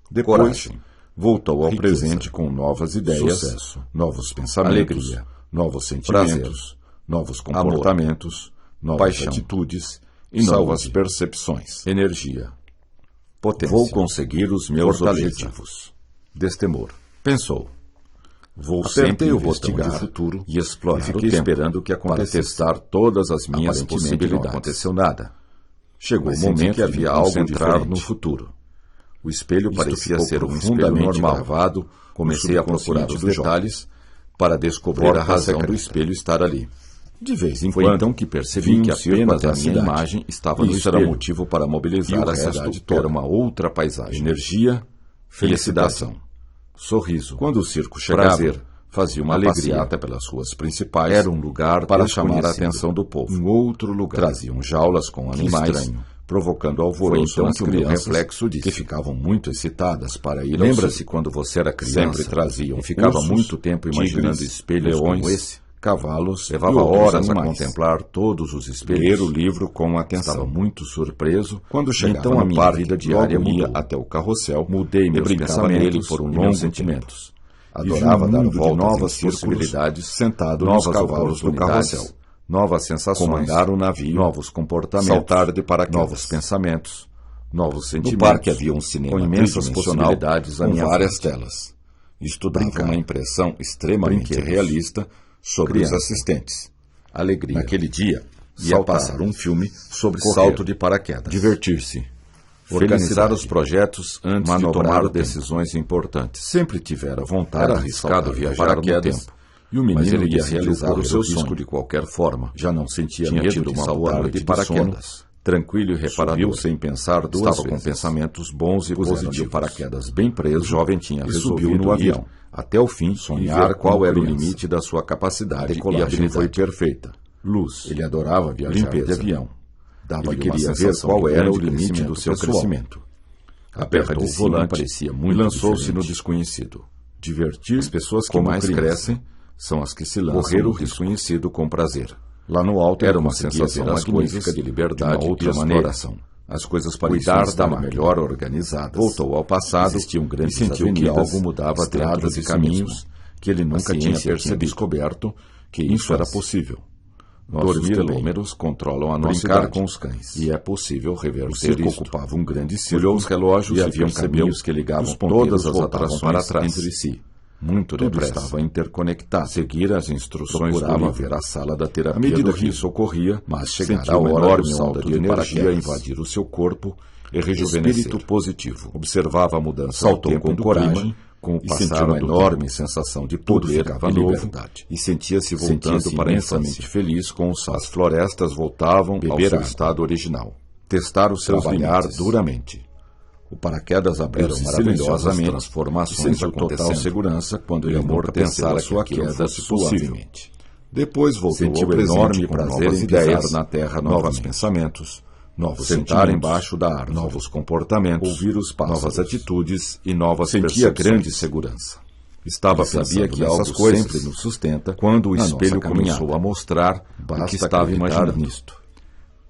A: Depois,
B: Coragem,
A: voltou ao
B: riqueza,
A: presente com novas ideias,
B: sucesso,
A: novos pensamentos,
B: alegria,
A: novos sentimentos, novos comportamentos, novas
B: paixão,
A: atitudes e
B: saúde,
A: novas percepções.
B: energia, potência,
A: Vou conseguir os meus
B: fortaleza,
A: objetivos. Destemor. Pensou. Vou
B: Apertei
A: sempre
B: o botão
A: investigar
B: de futuro
A: e explorar
B: e fiquei
A: o tempo
B: esperando o que
A: para
B: acontecesse.
A: testar todas as minhas
B: Aparentemente
A: possibilidades.
B: não aconteceu nada.
A: Chegou
B: Mas
A: o momento
B: senti que havia algo
A: entrar
B: diferente.
A: no futuro. O espelho
B: Isto
A: parecia
B: ficou
A: ser
B: profundamente
A: profundamente
B: gravado.
A: gravado. Comecei a procurar os
B: subconsciente do
A: detalhes para descobrir a razão
B: secreta.
A: do espelho estar ali. De vez em
B: Foi
A: quando,
B: então
A: que percebi que apenas a minha
B: cidade.
A: imagem estava no
B: Isso
A: espelho.
B: era motivo para mobilizar
A: E o
B: a cidade
A: resto
B: toda.
A: era uma outra paisagem. Energia,
B: Felicidade,
A: sorriso. Quando o circo chegava,
B: prazer,
A: fazia uma
B: alegria.
A: passeata pelas ruas principais.
B: Era um lugar
A: para chamar a
B: desconhecido.
A: atenção do povo. Um outro lugar. Traziam jaulas com
B: Que
A: animais,
B: estranho.
A: provocando alvoroço
B: Foi então
A: nas
B: que o meu
A: crianças,
B: reflexo disse.
A: que ficavam muito excitadas para ir ao
B: Lembra-se
A: circo.
B: quando você era criança
A: Sempre traziam. Ficava
B: ursos,
A: muito tempo imaginando
B: tigres,
A: espelhos
B: leões,
A: como esse, cavalos,
B: levava
A: e outros
B: horas a
A: animais.
B: contemplar todos os espelhos.
A: Ler o livro com atenção.
B: Estava
A: muito surpreso quando chegava
B: Então
A: no
B: a minha
A: parque,
B: vida diária
A: logo ia
B: mudou.
A: até o carrossel,
B: Mudei
A: e
B: meus
A: brincava
B: pensamentos
A: nele por um
B: e
A: longo
B: meus
A: tempo.
B: sentimentos.
A: Adorava
B: E vi um
A: dar
B: mundo de
A: voltas
B: novas
A: em círculos,
B: possibilidades,
A: sentado
B: novas
A: nos cavalos do
B: oportunidades,
A: carrossel. Novas sensações,
B: comandar o navio,
A: novos comportamentos,
B: saltar de paraquedas,
A: novos pensamentos, novos sentimentos.
B: No parque havia um cinema
A: com imensas
B: tridimensional,
A: possibilidades,
B: com
A: várias
B: frente.
A: telas. Isto dava
B: Brincar.
A: uma impressão extremamente
B: Brinquedos.
A: realista sobre
B: Criança.
A: os assistentes.
B: alegria,
A: Naquele dia, ia
B: saltar,
A: passar um filme sobre
B: correr,
A: salto de paraquedas. Divertir-se. Organizar
B: felicidade,
A: os projetos antes de
B: manobrar
A: tomar
B: o tempo.
A: decisões importantes. Sempre tivera vontade
B: Era
A: de
B: arriscado
A: saltar
B: viajar
A: viajar
B: no
A: no tempo.
B: tempo.
A: E o menino
B: Mas ele
A: ia
B: decidiu
A: realizar
B: correr
A: o seu
B: o risco
A: sonho
B: de qualquer forma.
A: Já não sentia
B: Tinha
A: medo
B: tido
A: de
B: uma
A: saltar
B: boa
A: de
B: noite de
A: paraquedas.
B: sono.
A: Tranquilo e reparador.
B: Subiu
A: sem pensar duas
B: Estava
A: vezes.
B: com
A: pensamentos bons e
B: Puseram
A: positivos.
B: de
A: paraquedas bem preso, o jovem tinha
B: e
A: resolvido
B: subiu no
A: ir
B: avião.
A: até o fim, sonhar
B: ver
A: qual
B: como
A: era o
B: criança.
A: limite da sua capacidade,
B: Decolagem
A: e a habilidade foi
B: foi
A: perfeita.
B: Luz,
A: Ele adorava viajar
B: limpeza,
A: de avião.
B: Dava-lhe
A: Ele
B: uma
A: queria ver
B: sensação
A: qual
B: de
A: era o
B: grande
A: limite do
B: crescimento
A: seu
B: pessoal.
A: crescimento. Apertou o volante, parecia muito, e lançou-se no desconhecido. Divertir as pessoas que
B: como
A: mais
B: criança.
A: crescem são as que se lançam
B: Correr o
A: no
B: risco.
A: desconhecido com prazer. Lá no alto era uma sensação
B: ver as
A: magnífica
B: coisas
A: de liberdade
B: de uma outra
A: e exploração.
B: maneira.
A: As coisas pareciam
B: Cuidar
A: estar
B: da máquina.
A: melhor organizadas. Voltou ao passado
B: Existiam
A: e
B: grandes
A: sentiu que
B: avenidas,
A: algo mudava dentro
B: estradas
A: de
B: e
A: caminhos
B: mesmo.
A: que ele nunca tinha
B: ciência tinha
A: descoberto que isso era
B: Infância.
A: possível. Nossos telômeros controlam a nossa
B: brincar
A: idade,
B: com os cães.
A: e é possível reverter
B: O circo
A: isto.
B: ocupava um grande
A: Olhou
B: círculo
A: os relógios
B: e
A: e
B: haviam
A: percebeu
B: caminhos que ligavam
A: os ponteiros
B: todas as
A: voltavam
B: atrações
A: para trás.
B: entre si.
A: Muito
B: Tudo
A: depressa.
B: estava interconectado.
A: Seguir as instruções do
B: Procurava
A: livro.
B: ver a sala da
A: À
B: terapia
A: medida
B: do
A: que
B: rio,
A: isso ocorria,
B: mas chegara
A: sentiu
B: a
A: uma
B: hora
A: enorme
B: do
A: onda
B: salto
A: de
B: de
A: energia
B: paraquedas.
A: invadir o seu corpo e rejuvenescer.
B: Espírito positivo.
A: Observava a mudança
B: Saltou
A: do tempo
B: com
A: e do
B: coragem,
A: clima, com o
B: e
A: passar
B: sentiu uma
A: do
B: enorme
A: tempo.
B: sensação de
A: Tudo
B: poder
A: ficava
B: e
A: novo
B: liberdade.
A: e sentia-se voltando
B: Sentia-se
A: para a
B: imensamente
A: infância.
B: feliz com o
A: As
B: salto.
A: florestas voltavam
B: Beber
A: ao seu
B: água.
A: estado original. Testar os seus
B: Trabalhar
A: limites.
B: duramente. O paraquedas abriu-se
A: Eram
B: silenciosamente
A: maravilhosas
B: transformações
A: e sentiu total
B: acontecendo,
A: segurança quando
B: e
A: ele
B: amor
A: pensara
B: pensara
A: que sua
B: aquilo
A: queda
B: fosse
A: fosse
B: possível.
A: suavemente. Depois voltou
B: Sentiu
A: ao presente
B: enorme
A: com
B: prazer
A: novas
B: em
A: ideias
B: pisar
A: na terra,
B: novos
A: novos
B: pensamentos, novos
A: sentar
B: sentimentos,
A: embaixo da árvore,
B: novos comportamentos,
A: ouvir os pássaros,
B: novas
A: atitudes e novas
B: Sentia
A: percepções.
B: grande segurança.
A: Estava
B: Sabia
A: sabia
B: que
A: que
B: algo
A: algo coisas
B: sempre nos sustenta
A: quando o
B: na
A: espelho
B: nossa caminhada.
A: começou a mostrar o
B: Basta
A: que estava
B: acreditar
A: imaginando.
B: nisto.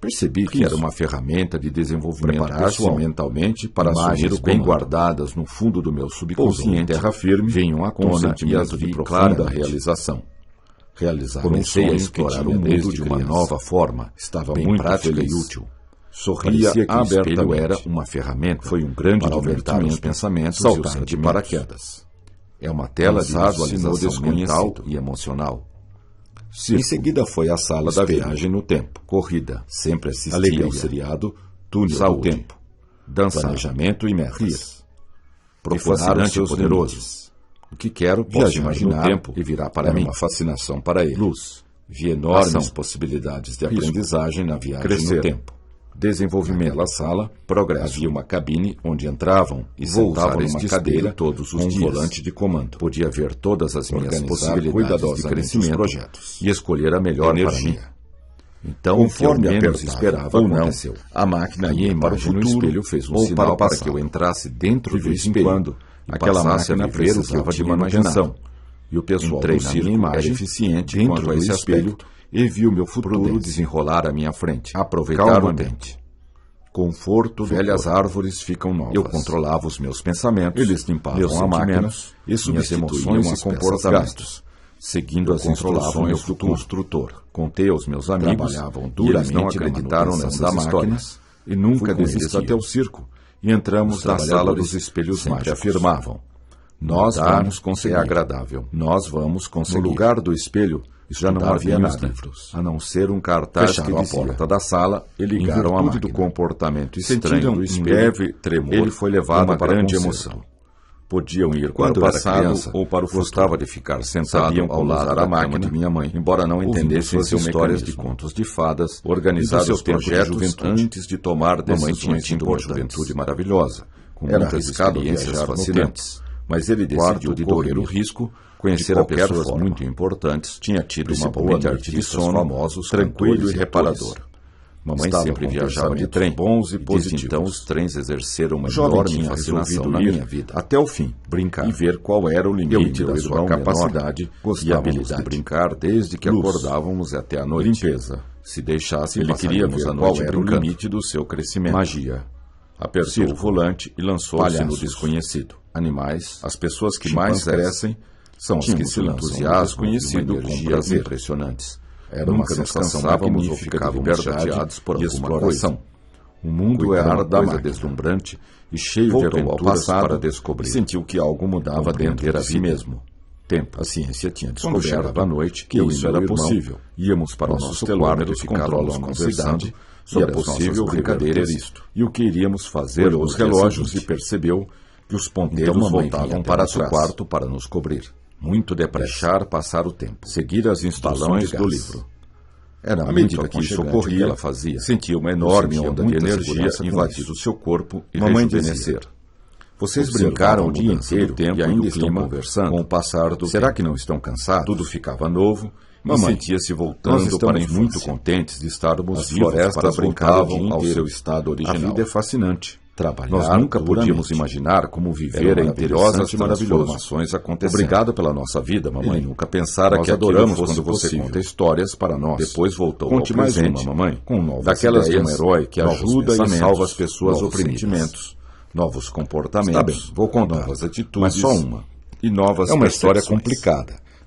B: Percebi
A: Que era uma ferramenta de desenvolvimento
B: Preparar-se
A: pessoal.
B: mentalmente para assumir
A: Imagens
B: o
A: bem
B: comando.
A: guardadas no fundo do meu
B: Pousou em
A: subconsciente
B: terra firme,
A: vinham à
B: com um
A: tona e
B: sentimento
A: as
B: de
A: vi
B: profunda
A: claramente.
B: realização. Realizar
A: Comecei
B: um
A: a
B: sonho
A: explorar
B: que
A: o
B: tinha
A: mundo
B: desde
A: de uma
B: criança.
A: nova forma.
B: Estava
A: bem
B: muito
A: prática
B: feliz.
A: e útil.
B: Sorria
A: Parecia que o espelho
B: abertamente.
A: era uma ferramenta.
B: Foi um grande
A: para aumentar os
B: divertimento
A: pensamentos e
B: saltar
A: os
B: de
A: sentimentos.
B: paraquedas.
A: É uma tela de
B: Lançado
A: visualização
B: no
A: mental
B: desconhecido.
A: e emocional.
B: Em seguida foi à sala da
A: Espelho.
B: viagem no tempo.
A: Corrida,
B: Sempre assistia
A: Alegria.
B: ao seriado Túnel
A: Saúde.
B: do Tempo.
A: dançar,
B: Planejamento e metas.
A: rir,
B: Profanar os
A: fascinante
B: seus
A: e poderoso.
B: limites.
A: O que quero, posso
B: Viajar
A: imaginar
B: no tempo
A: e virá para
B: era
A: mim.
B: uma fascinação para ele.
A: Luz,
B: Via enormes
A: ação,
B: possibilidades de
A: risco,
B: aprendizagem na viagem
A: crescer,
B: no tempo.
A: desenvolvimento,
B: Naquela sala,
A: progresso.
B: havia uma cabine onde entravam e
A: Vou
B: sentavam
A: usar
B: numa
A: este
B: cadeira
A: espelho todos os
B: com um
A: dias.
B: volante de comando.
A: Podia ver todas as minhas
B: Organizar
A: possibilidades de
B: cuidadosamente
A: crescimento
B: os projetos.
A: e escolher a melhor
B: Energia.
A: para mim. Então,
B: Conforme
A: o que eu menos
B: apertava
A: esperava
B: ou não,
A: aconteceu.
B: a máquina
A: A minha
B: ia para o
A: imagem no
B: futuro
A: espelho fez um
B: ou
A: sinal
B: para
A: para que eu
B: passado.
A: entrasse dentro
B: De
A: do
B: vez em
A: espelho.
B: quando,
A: e
B: aquela
A: passasse a
B: máquina
A: viver o que eu
B: precisava de
A: tinha
B: manutenção.
A: imaginado. E o pessoal
B: Entrei
A: do
B: na
A: circo
B: minha imagem
A: era eficiente
B: dentro
A: quanto a
B: do
A: esse
B: espelho
A: aspecto e vi o meu futuro
B: prudência.
A: desenrolar à minha frente.
B: Aproveitar o
A: calmamente.
B: tempo.
A: Conforto, velhas
B: corpo.
A: árvores ficam novas. Eu controlava os meus pensamentos,
B: Eles limpavam
A: meus
B: a máquina
A: sentimentos
B: e
A: minhas
B: substituíam
A: emoções
B: as
A: e
B: peças
A: comportamentos.
B: gastas.
A: Seguindo
B: Eu
A: as
B: controlava o meu
A: instruções do
B: futuro.
A: construtor. Contei aos meus amigos
B: Trabalhavam
A: e eles
B: duramente
A: não
B: na
A: acreditaram
B: manutenção
A: nessas
B: da máquina
A: histórias e nunca
B: Fui com eles
A: desistiram.
B: até o
A: circo e entramos
B: Os
A: na sala
B: trabalhadores
A: dos espelhos
B: sempre
A: mágicos.
B: afirmavam: nós
A: Mudar
B: vamos conseguir.
A: é agradável.
B: Nós vamos
A: No
B: conseguir.
A: lugar do espelho já não
B: Estudar
A: havia
B: bem os
A: nada,
B: livros.
A: a não ser um cartaz
B: Fecharam
A: que
B: a
A: dizia,
B: porta da sala e
A: em
B: ligaram a
A: virtude
B: máquina.
A: do comportamento estranho
B: Sentiram
A: do
B: um
A: espelho,
B: leve tremor
A: ele foi levado
B: uma
A: para
B: grande
A: conserto.
B: emoção.
A: Podiam ir
B: Quando
A: para o
B: era
A: passado
B: criança,
A: ou para o futuro. Gostava de ficar sentado
B: Sabiam
A: ao
B: como
A: lado
B: usar
A: da
B: a
A: cama
B: máquina,
A: de minha mãe,
B: embora não
A: ouvindo
B: entendessem
A: suas
B: seu
A: histórias de
B: mecanismo.
A: contos de fadas,
B: Organizar
A: e do seu
B: seus projetos
A: tempo de
B: de
A: juventude antes de tomar
B: Mamãe tinha
A: decisões
B: tido uma
A: importantes.
B: juventude
A: maravilhosa, com
B: Era
A: muitas
B: arriscado
A: experiências
B: viajar no
A: fascinantes. Mas ele
B: Quarto
A: decidiu
B: de
A: correr o
B: dormir.
A: risco, conhecer
B: De
A: a
B: qualquer
A: pessoas
B: forma.
A: muito importantes, tinha tido uma boa
B: Principalmente
A: noite de
B: artistas
A: sono,
B: famosos,
A: tranquilo
B: cantores
A: e
B: e
A: reparador.
B: atores.
A: Mamãe
B: Estava
A: sempre
B: com
A: viajava de
B: pensamentos
A: trem,
B: bons e
A: desde
B: positivos.
A: então os trens exerceram uma
B: O jovem
A: enorme
B: tinha
A: fascinação
B: resolvido
A: na
B: ir
A: minha vida.
B: até o fim,
A: Brincar
B: e ver qual era o
A: Eu
B: limite
A: e
B: da
A: meu
B: sua
A: irmão
B: capacidade
A: menor
B: e
A: gostávamos de
B: habilidade.
A: brincar desde que
B: Luz.
A: acordávamos até a noite.
B: Limpeza.
A: Se deixasse,
B: Ele queria
A: passaríamos
B: ver
A: a
B: qual
A: noite
B: era o
A: brincando.
B: limite
A: do seu crescimento.
B: Magia.
A: Apertou
B: Circo.
A: o volante e lançou-se no
B: Palhaços.
A: desconhecido.
B: Animais.
A: As pessoas que mais
B: Chimpanzés.
A: crescem são as que
B: Tínhamos
A: se
B: um
A: lançam no
B: entusiasmo
A: desconhecido
B: e uma
A: com
B: energia
A: prazer
B: impressionantes.
A: Era
B: Nunca
A: uma
B: nos
A: sensação
B: cansávamos ou
A: magnífica de
B: ficávamos
A: liberdade
B: chateados por
A: e
B: alguma
A: exploração.
B: coisa.
A: O mundo
B: Cuidar
A: era uma
B: da
A: coisa
B: máquina.
A: deslumbrante e cheio
B: Voltou
A: de
B: ao
A: aventuras
B: passado
A: para descobrir.
B: e sentiu que algo mudava dentro
A: Compreender
B: de
A: a
B: si
A: vida.
B: mesmo.
A: Tempo.
B: A ciência tinha
A: Quando
B: descoberto
A: chegava a noite,
B: que
A: eu e
B: isso
A: meu
B: era
A: irmão
B: possível.
A: íamos para o
B: Nossos
A: nosso
B: telômeros
A: quarto e ficávamos
B: controlam a nossa
A: conversando
B: idade
A: sobre
B: e é
A: as
B: possível
A: nossas brincadeiras
B: reverter isto.
A: e o que iríamos fazer
B: Olhou
A: nos
B: os
A: dias
B: relógios
A: seguintes.
B: e percebeu
A: que os ponteiros
B: Então mamãe
A: voltavam
B: vinha
A: para
B: até
A: seu
B: atrás.
A: quarto para nos cobrir. Muito depressa. Deixar passar o tempo. Seguir as instruções
B: de
A: do
B: gás.
A: livro.
B: Era
A: À
B: muito
A: medida que isso
B: aconchegante o
A: ocorria,
B: ela fazia.
A: sentia uma enorme
B: Eu sentia
A: onda de
B: muita
A: energia
B: segurança com
A: invadir
B: isso.
A: o seu corpo e
B: Mamãe
A: rejuvenescer. Vocês
B: Observava
A: brincaram
B: a
A: o dia
B: mudança do
A: inteiro
B: tempo
A: e ainda
B: e o
A: estão
B: clima
A: conversando.
B: com o passar do
A: Será
B: tempo.
A: que não estão cansados? Tudo ficava novo.
B: Mamãe,
A: Sentia-se
B: nós
A: voltando
B: estamos
A: para a infância.
B: muito
A: contentes de estarmos
B: As
A: vivos
B: florestas
A: para brincar o
B: voltavam
A: dia
B: ao
A: inteiro.
B: seu estado original.
A: A vida é fascinante.
B: Trabalhar
A: Nós nunca podíamos
B: duramente.
A: imaginar como viver
B: Era
A: em
B: maravilhosas
A: interessante e maravilhosas
B: transformações
A: acontecendo.
B: acontecendo.
A: Obrigado pela nossa vida, mamãe.
B: Ele
A: Nunca pensara
B: Nós
A: que aquilo
B: adoramos
A: fosse
B: quando você
A: possível.
B: conta histórias para nós.
A: Depois voltou
B: Conte
A: ao
B: mais
A: presente,
B: uma,
A: mamãe,
B: com novas
A: daquelas de um
B: ideias,
A: herói que
B: novos
A: ajuda e
B: pensamentos,
A: salva as pessoas
B: novos
A: oprimidas.
B: sentimentos.
A: Novos comportamentos,
B: Está bem, vou contar,
A: novas atitudes,
B: mas só uma.
A: E novas
B: É uma história
A: percepções.
B: complicada,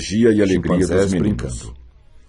A: energia e alegria dos meninos.
B: brincando.